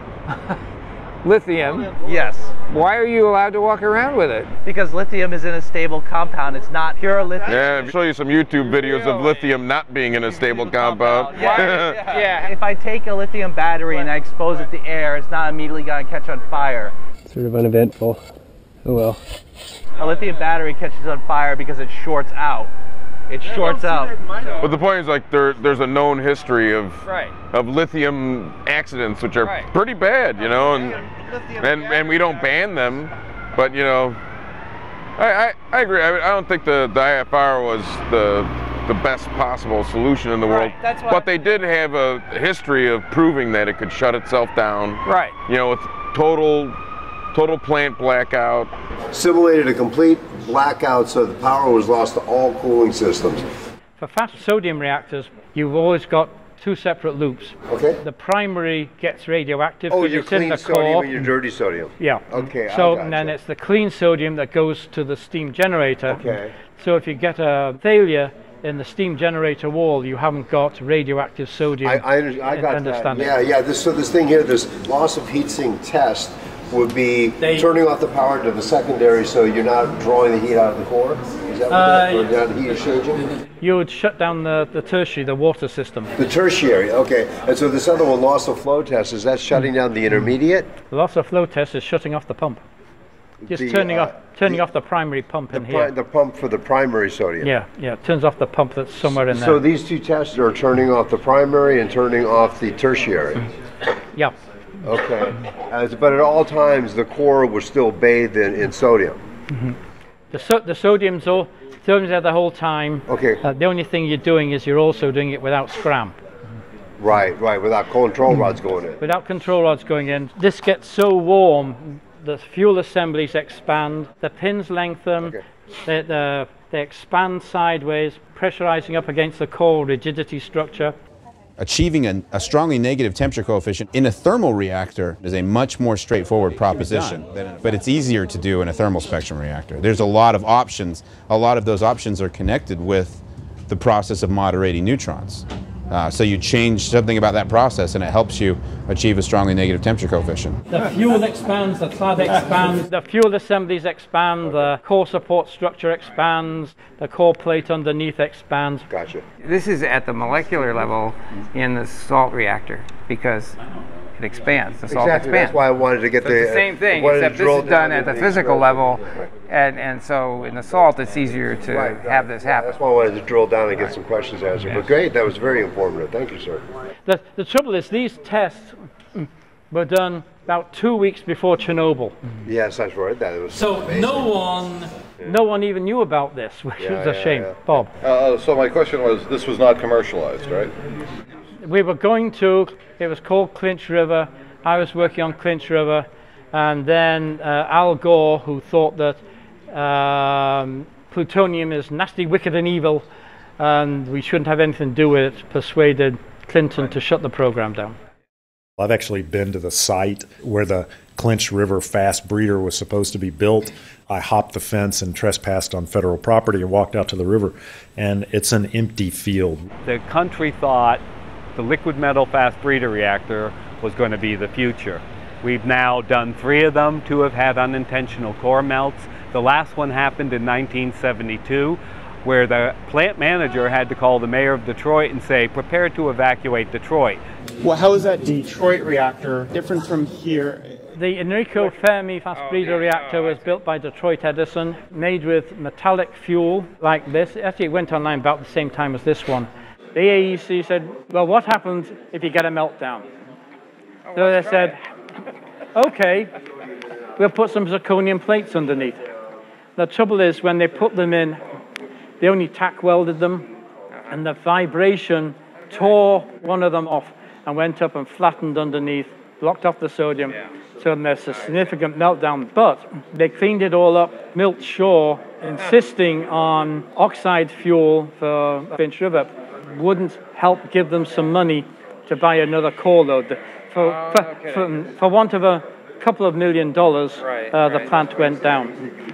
lithium, yes. Why are you allowed to walk around with it? Because lithium is in a stable compound. It's not pure lithium. Yeah, I'll show you some YouTube videos of lithium not being in a stable compound. Yeah. If I take a lithium battery and I expose it to air, it's not immediately going to catch on fire. Sort of uneventful. Oh well. A lithium battery catches on fire because it shorts out. It shorts out. But the point is, like, there's a known history of lithium accidents, which are pretty bad, you know, and we don't ban them, but you know, I agree. I don't think the IFR was the best possible solution in the world, but they did have a history of proving that it could shut itself down. Right. You know, with total plant blackout. Simulated a complete blackout so the power was lost to all cooling systems. For fast sodium reactors, you've always got two separate loops. Okay. The primary gets radioactive. Oh, because your it's in clean the sodium core. and your dirty sodium. Yeah. Okay, So I gotcha. then it's the clean sodium that goes to the steam generator. Okay. So if you get a failure in the steam generator wall, you haven't got radioactive sodium. I got understand that. Yeah. So this thing here, this loss of heat sink test would be turning off the power to the secondary, so you're not drawing the heat out of the core. Is that what that, or the heat is changing? You would shut down the tertiary, the water system. The tertiary, okay. And so this other one, loss of flow test, is that shutting down the intermediate? The loss of flow test is shutting off the pump. Just turning off the primary pump in here. The pump for the primary sodium. Yeah, it turns off the pump that's somewhere in there. So these two tests are turning off the primary and turning off the tertiary. Yeah. Okay. But at all times, the core was still bathed in sodium. Mm-hmm. The sodium's there the whole time. Okay. The only thing you're doing is you're also doing it without scram. Right, without control rods going in. Without control rods going in. This gets so warm, the fuel assemblies expand, the pins lengthen, they expand sideways, pressurizing up against the core rigidity structure. Achieving a strongly negative temperature coefficient in a thermal reactor is a much more straightforward proposition, but it's easier to do in a thermal spectrum reactor. There's a lot of options. A lot of those options are connected with the process of moderating neutrons. So you change something about that process and it helps you achieve a strongly negative temperature coefficient. The fuel expands, the clad expands, the fuel assemblies expand, the core support structure expands, the core plate underneath expands. Gotcha. This is at the molecular level in the salt reactor because it expands. The salt expands. That's why I wanted to get the same thing, except this is done at the physical level, and so in the salt it's easier to have this happen. That's why I wanted to drill down and get some questions answered. But great, that was very informative. Thank you, sir. The trouble is these tests were done about 2 weeks before Chernobyl. Yes, that's right. That was so amazing. No one even knew about this, which was a shame. Bob. So my question was, this was not commercialized, right? We were going to. It was called Clinch River. I was working on Clinch River, and then Al Gore, who thought that plutonium is nasty, wicked, and evil, and we shouldn't have anything to do with it, persuaded Clinton to shut the program down. I've actually been to the site where the Clinch River fast breeder was supposed to be built. I hopped the fence and trespassed on federal property and walked out to the river, and it's an empty field. The country thought the liquid metal fast breeder reactor was going to be the future. We've now done 3 of them. 2 have had unintentional core melts. The last one happened in 1972, where the plant manager had to call the mayor of Detroit and say, prepare to evacuate Detroit. Well, how is that Detroit reactor different from here? The Enrico Fermi fast breeder reactor was built by Detroit Edison, made with metallic fuel like this. Actually, it went online about the same time as this one. The AEC said, well, what happens if you get a meltdown? So they said, okay, we'll put some zirconium plates underneath. The trouble is, when they put them in, they only tack welded them, and the vibration tore one of them off and went up and flattened underneath, blocked off the sodium. So there's a significant meltdown, but they cleaned it all up. Milt Shaw, insisting on oxide fuel for Clinch River, wouldn't help give them some money to buy another core load. For want of a couple of $1 million, the plant went down.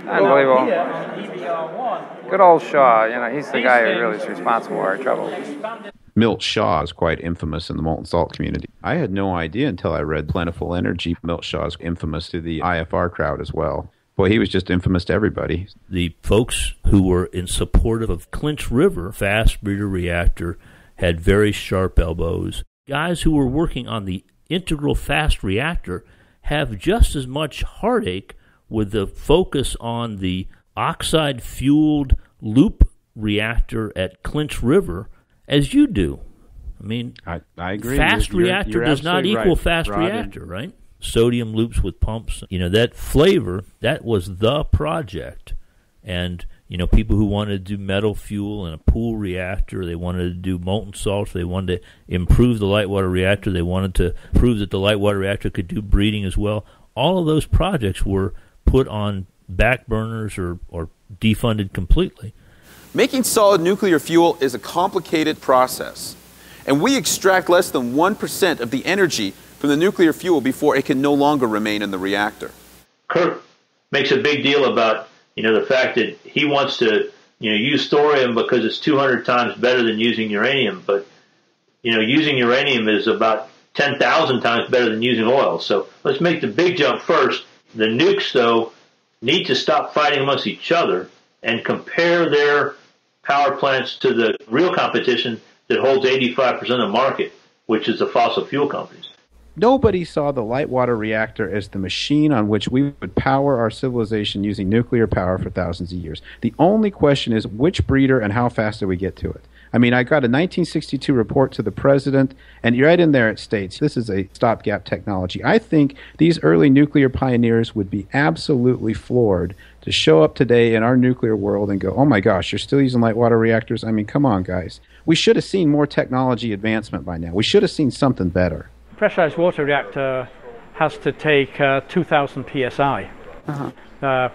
Unbelievable. Good old Shaw, he's the guy who really is responsible for our trouble. Milt Shaw is quite infamous in the molten salt community. I had no idea until I read Plentiful Energy. Milt Shaw is infamous to the IFR crowd as well. Boy, he was just infamous to everybody. The folks who were in support of Clinch River fast breeder reactor had very sharp elbows. Guys who were working on the integral fast reactor have just as much heartache with the focus on the oxide-fueled loop reactor at Clinch River as you do. I mean, I agree. Fast reactor does not equal fast reactor, right? Sodium loops with pumps. That flavor, that was the project. And, people who wanted to do metal fuel in a pool reactor, they wanted to do molten salt, they wanted to improve the light water reactor, they wanted to prove that the light water reactor could do breeding as well. All of those projects were put on back burners or defunded completely. Making solid nuclear fuel is a complicated process, And we extract less than 1% of the energy from the nuclear fuel before it can no longer remain in the reactor. Kirk makes a big deal about, the fact that he wants to, use thorium because it's 200 times better than using uranium. But, using uranium is about 10,000 times better than using oil. So let's make the big jump first. The nukes, though, need to stop fighting amongst each other and compare their power plants to the real competition that holds 85% of the market, which is the fossil fuel companies. Nobody saw the light water reactor as the machine on which we would power our civilization using nuclear power for thousands of years. The only question is which breeder and how fast do we get to it? I mean, I got a 1962 report to the president, and right in there it states this is a stopgap technology. I think these early nuclear pioneers would be absolutely floored to show up today in our nuclear world and go, oh my gosh, you're still using light water reactors? I mean, come on, guys. We should have seen more technology advancement by now. We should have seen something better. Pressurized water reactor has to take 2,000 psi,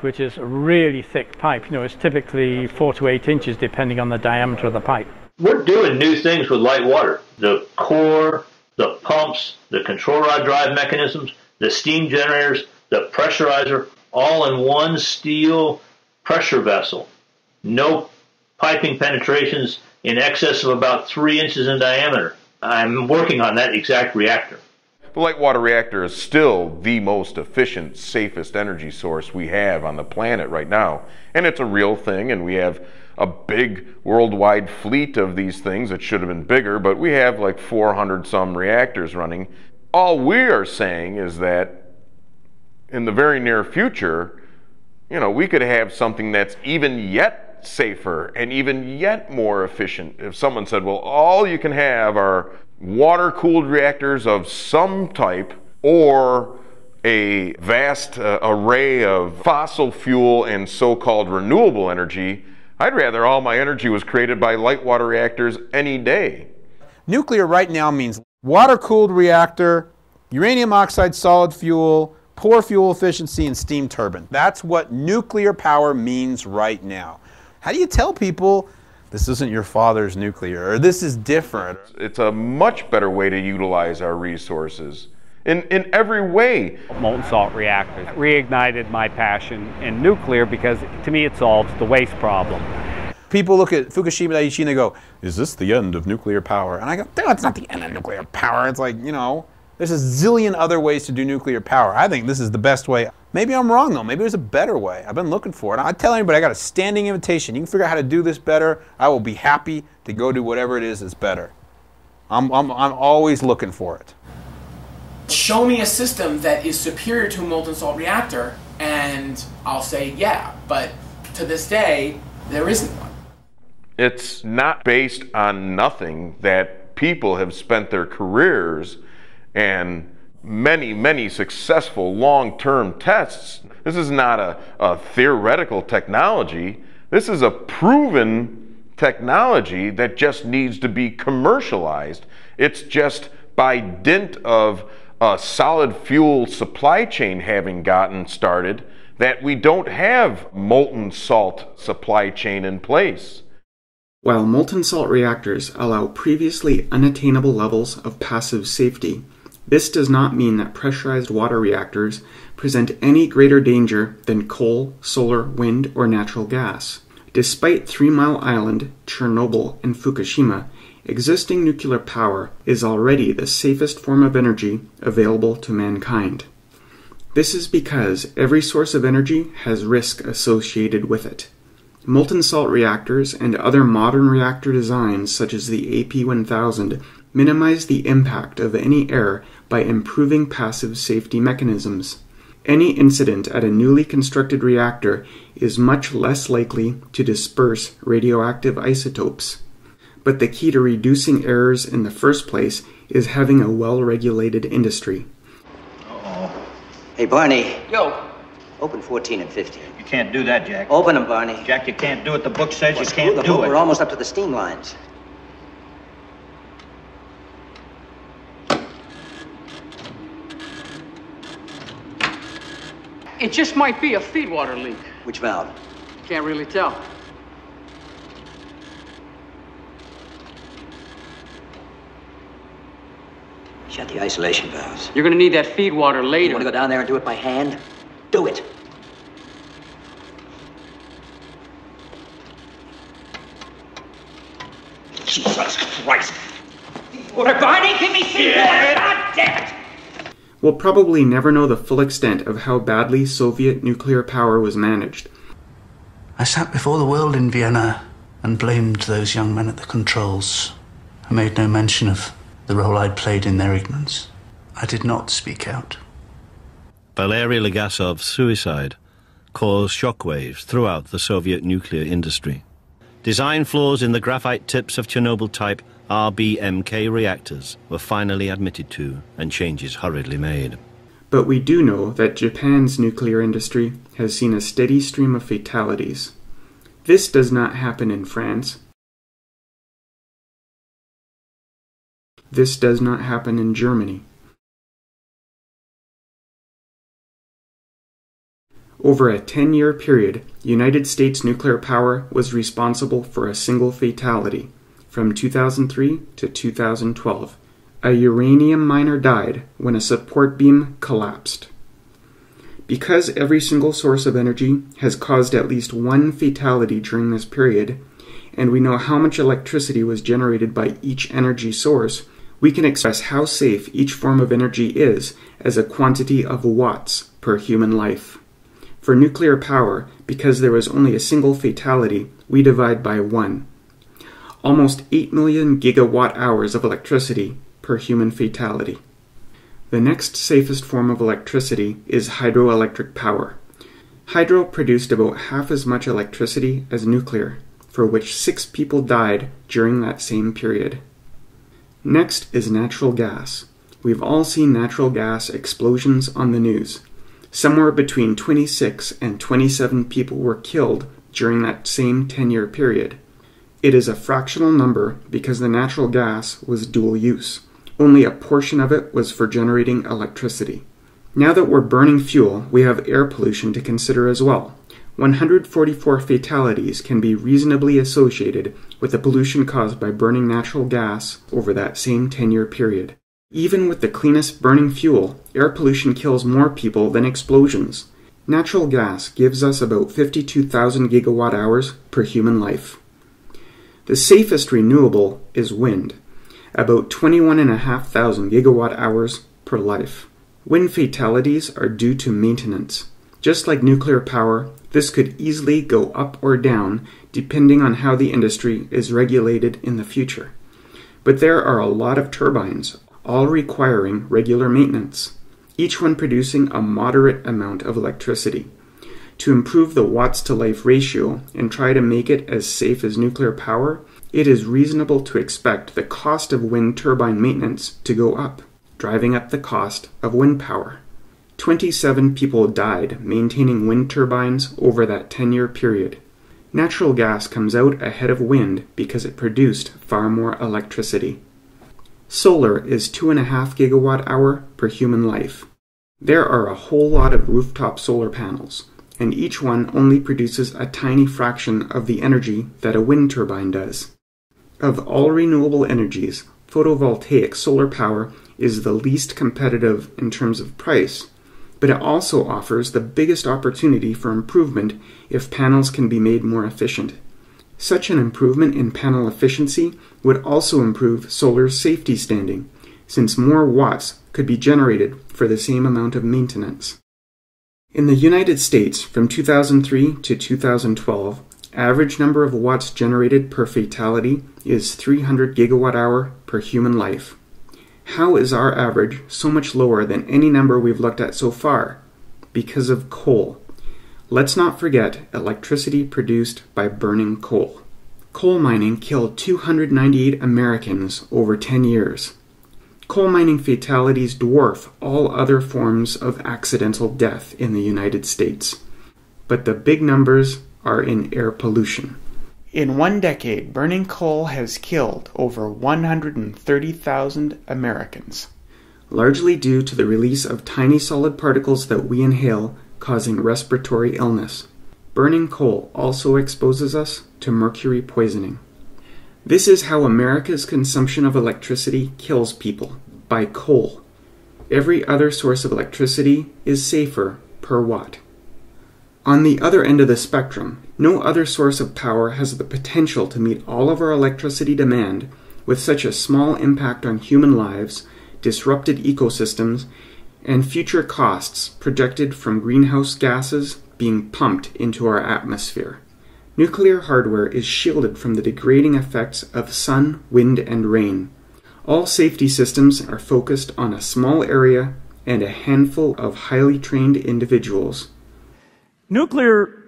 which is a really thick pipe. It's typically 4 to 8 inches depending on the diameter of the pipe. We're doing new things with light water. The core, the pumps, the control rod drive mechanisms, the steam generators, the pressurizer, all in one steel pressure vessel. No piping penetrations in excess of about 3 inches in diameter. I'm working on that exact reactor. The light water reactor is still the most efficient, safest energy source we have on the planet right now. And it's a real thing, and we have a big worldwide fleet of these things. It should have been bigger, but we have like 400 some reactors running. All we are saying is that in the very near future, we could have something that's even yet safer and even yet more efficient. If someone said, well, all you can have are water-cooled reactors of some type or a vast array of fossil fuel and so-called renewable energy, I'd rather all my energy was created by light water reactors any day. Nuclear right now means water-cooled reactor, uranium oxide solid fuel, poor fuel efficiency, and steam turbine. That's what nuclear power means right now. How do you tell people this isn't your father's nuclear, or this is different? It's a much better way to utilize our resources in every way. Molten salt reactors reignited my passion in nuclear because to me it solves the waste problem. People look at Fukushima Daiichi and they go, is this the end of nuclear power? And I go, no, it's not the end of nuclear power. It's like, there's a zillion other ways to do nuclear power. I think this is the best way. Maybe I'm wrong though. Maybe there's a better way. I've been looking for it. I tell anybody I got a standing invitation. You can figure out how to do this better. I will be happy to go do whatever it is that's better. I'm always looking for it. Show me a system that is superior to a molten salt reactor, and I'll say yeah. But to this day, there isn't one. It's not based on nothing that people have spent their careers and many, many successful long-term tests. This is not a theoretical technology. This is a proven technology that just needs to be commercialized. It's just by dint of a solid fuel supply chain having gotten started that we don't have molten salt supply chain in place. While molten salt reactors allow previously unattainable levels of passive safety, this does not mean that pressurized water reactors present any greater danger than coal, solar, wind, or natural gas. Despite 3 Mile Island, Chernobyl, and Fukushima, existing nuclear power is already the safest form of energy available to mankind. This is because every source of energy has risk associated with it. Molten salt reactors and other modern reactor designs such as the AP1000 minimize the impact of any error by improving passive safety mechanisms. Any incident at a newly constructed reactor is much less likely to disperse radioactive isotopes. But the key to reducing errors in the first place is having a well-regulated industry. Hey, Barney. Yo. Open 14 and 15. You can't do that, Jack. Open them, Barney. Jack, you can't do it. The book says Well, you can't the do hook. it. We're almost up to the steam lines. It just might be a feed water leak. Which valve? Can't really tell. Shut the isolation valves. You're gonna need that feed water later. You want to go down there and do it by hand? Do it. Jesus Christ! Water, Barney, give me feed water! God damn it! We'll probably never know the full extent of how badly Soviet nuclear power was managed. I sat before the world in Vienna and blamed those young men at the controls. I made no mention of the role I'd played in their ignorance. I did not speak out. Valery Legasov's suicide caused shockwaves throughout the Soviet nuclear industry. Design flaws in the graphite tips of Chernobyl-type RBMK reactors were finally admitted to and changes hurriedly made. But we do know that Japan's nuclear industry has seen a steady stream of fatalities. This does not happen in France. This does not happen in Germany. Over a 10-year period, United States nuclear power was responsible for a single fatality, from 2003 to 2012. A uranium miner died when a support beam collapsed. Because every single source of energy has caused at least one fatality during this period, and we know how much electricity was generated by each energy source, we can express how safe each form of energy is as a quantity of watts per human life. For nuclear power, because there was only a single fatality, we divide by 1. Almost 8 million gigawatt hours of electricity per human fatality. The next safest form of electricity is hydroelectric power. Hydro produced about half as much electricity as nuclear, for which 6 people died during that same period. Next is natural gas. We've all seen natural gas explosions on the news. Somewhere between 26 and 27 people were killed during that same 10-year period. It is a fractional number because the natural gas was dual use. Only a portion of it was for generating electricity. Now that we're burning fuel, we have air pollution to consider as well. 144 fatalities can be reasonably associated with the pollution caused by burning natural gas over that same 10-year period. Even with the cleanest burning fuel, air pollution kills more people than explosions. Natural gas gives us about 52,000 gigawatt hours per human life. The safest renewable is wind, about 21,500 gigawatt hours per life. Wind fatalities are due to maintenance. Just like nuclear power, this could easily go up or down depending on how the industry is regulated in the future. But there are a lot of turbines, all requiring regular maintenance, each one producing a moderate amount of electricity. To improve the watts-to-life ratio and try to make it as safe as nuclear power, it is reasonable to expect the cost of wind turbine maintenance to go up, driving up the cost of wind power. 27 people died maintaining wind turbines over that 10-year period. Natural gas comes out ahead of wind because it produced far more electricity. Solar is 2.5 gigawatt hour per human life. There are a whole lot of rooftop solar panels, and each one only produces a tiny fraction of the energy that a wind turbine does. Of all renewable energies, photovoltaic solar power is the least competitive in terms of price, but it also offers the biggest opportunity for improvement if panels can be made more efficient. Such an improvement in panel efficiency would also improve solar's safety standing, since more watts could be generated for the same amount of maintenance. In the United States, from 2003 to 2012, average number of watts generated per fatality is 300 gigawatt hour per human life. How is our average so much lower than any number we've looked at so far? Because of coal. Let's not forget electricity produced by burning coal. Coal mining killed 298 Americans over 10 years. Coal mining fatalities dwarf all other forms of accidental death in the United States. But the big numbers are in air pollution. In 1 decade, burning coal has killed over 130,000 Americans, largely due to the release of tiny solid particles that we inhale, causing respiratory illness. Burning coal also exposes us to mercury poisoning. This is how America's consumption of electricity kills people, by coal. Every other source of electricity is safer per watt. On the other end of the spectrum, no other source of power has the potential to meet all of our electricity demand with such a small impact on human lives, disrupted ecosystems, and future costs projected from greenhouse gases being pumped into our atmosphere. Nuclear hardware is shielded from the degrading effects of sun, wind, and rain. All safety systems are focused on a small area and a handful of highly trained individuals. Nuclear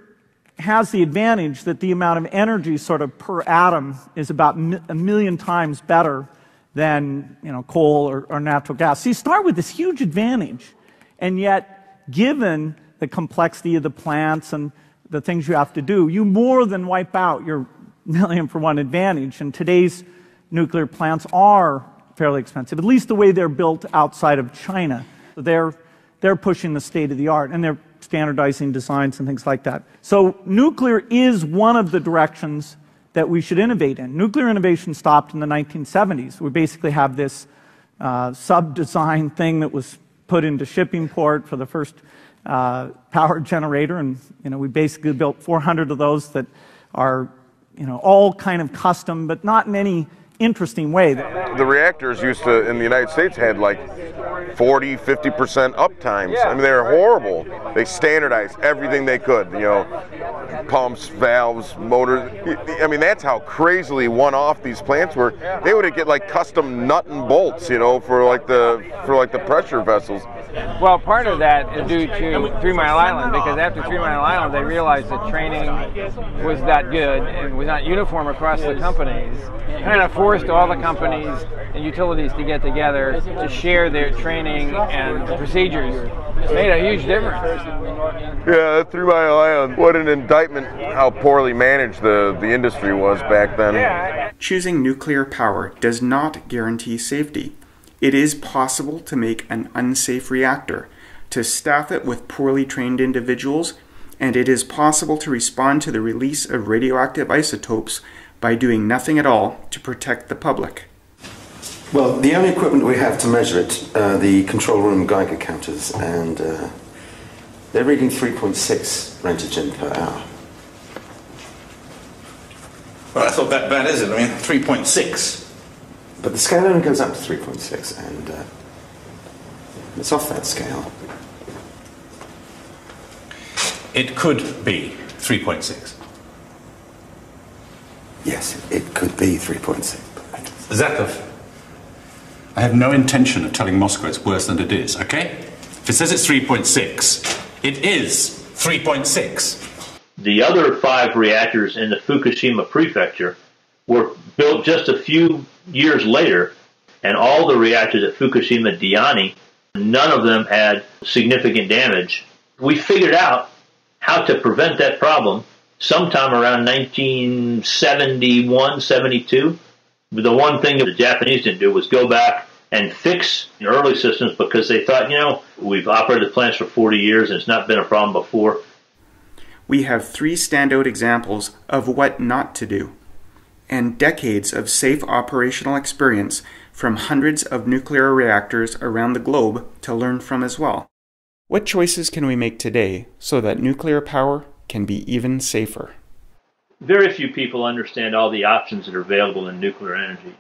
has the advantage that the amount of energy sort of per atom is about a million times better than coal or natural gas. So you start with this huge advantage, and yet given the complexity of the plants and the things you have to do, you more than wipe out your million-for-one advantage. And today's nuclear plants are fairly expensive, at least the way they're built outside of China. So they're pushing the state of the art, and they're standardizing designs and things like that. So nuclear is one of the directions that we should innovate in. Nuclear innovation stopped in the 1970s. We basically have this sub-design thing that was put into shipping port for the first power generator, and we basically built 400 of those that are all kind of custom, but not in any interesting way. The reactors used to, in the United States, had like 40, 50% uptimes. I mean, they were horrible. They standardized everything they could, pumps, valves, motors. I mean, that's how crazily one-off these plants were. They would get like custom nut and bolts, for like the pressure vessels. Well, part of that is due to 3 Mile Island, because after 3 Mile Island, they realized that training was not good and was not uniform across the companies. Kind of forced all the companies and utilities to get together to share their training and procedures. It made a huge difference. Yeah, 3 Mile Island. What an indictment how poorly managed the industry was back then. Choosing nuclear power does not guarantee safety. It is possible to make an unsafe reactor, to staff it with poorly trained individuals, and it is possible to respond to the release of radioactive isotopes by doing nothing at all to protect the public. Well, the only equipment we have to measure it are the control room Geiger counters, and they're reading 3.6 Rentgen per hour. Well, that's not that bad, is it? I mean, 3.6. But the scale only goes up to 3.6, and it's off that scale. It could be 3.6. Yes, it could be 3.6. Zakov, I have no intention of telling Moscow it's worse than it is, okay? If it says it's 3.6, it is 3.6. The other 5 reactors in the Fukushima prefecture were built just a few years later, and all the reactors at Fukushima Diani, none of them had significant damage. We figured out how to prevent that problem sometime around 1971, 72. The one thing that the Japanese didn't do was go back and fix the early systems, because they thought, we've operated the plants for 40 years and it's not been a problem before. We have 3 standout examples of what not to do, and decades of safe operational experience from hundreds of nuclear reactors around the globe to learn from as well. What choices can we make today so that nuclear power can be even safer? Very few people understand all the options that are available in nuclear energy.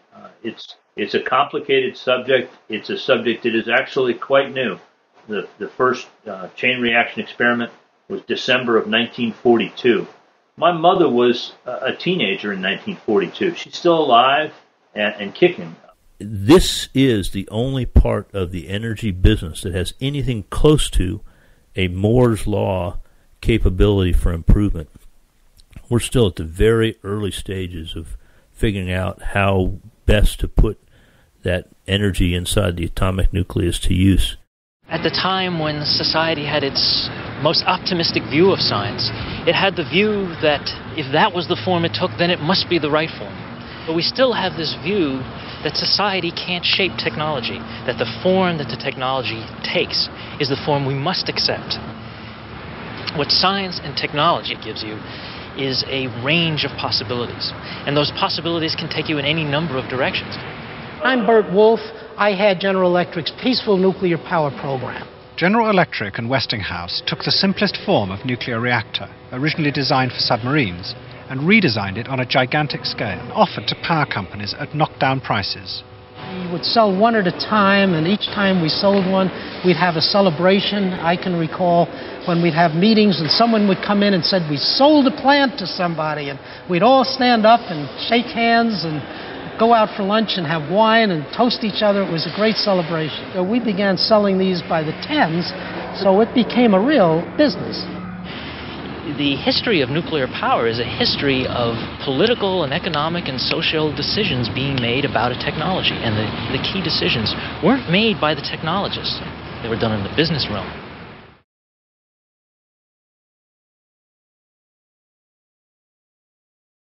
It's a complicated subject. It's a subject that is actually quite new. The first chain reaction experiment was December of 1942. My mother was a teenager in 1942. She's still alive and kicking. This is the only part of the energy business that has anything close to a Moore's Law capability for improvement. We're still at the very early stages of figuring out how best to put that energy inside the atomic nucleus to use. At the time when society had its most optimistic view of science, it had the view that if that was the form it took, then it must be the right form. But we still have this view that society can't shape technology, that the form that the technology takes is the form we must accept. What science and technology gives you is a range of possibilities, and those possibilities can take you in any number of directions. I'm Bert Wolf. I had General Electric's peaceful nuclear power program. General Electric and Westinghouse took the simplest form of nuclear reactor, originally designed for submarines, and redesigned it on a gigantic scale, offered to power companies at knockdown prices. We would sell one at a time, and each time we sold one, we'd have a celebration. I can recall when we'd have meetings and someone would come in and said, we sold a plant to somebody, and we'd all stand up and shake hands and go out for lunch and have wine and toast each other. It was a great celebration. So we began selling these by the tens, so it became a real business. The history of nuclear power is a history of political and economic and social decisions being made about a technology. And the key decisions weren't made by the technologists. They were done in the business realm.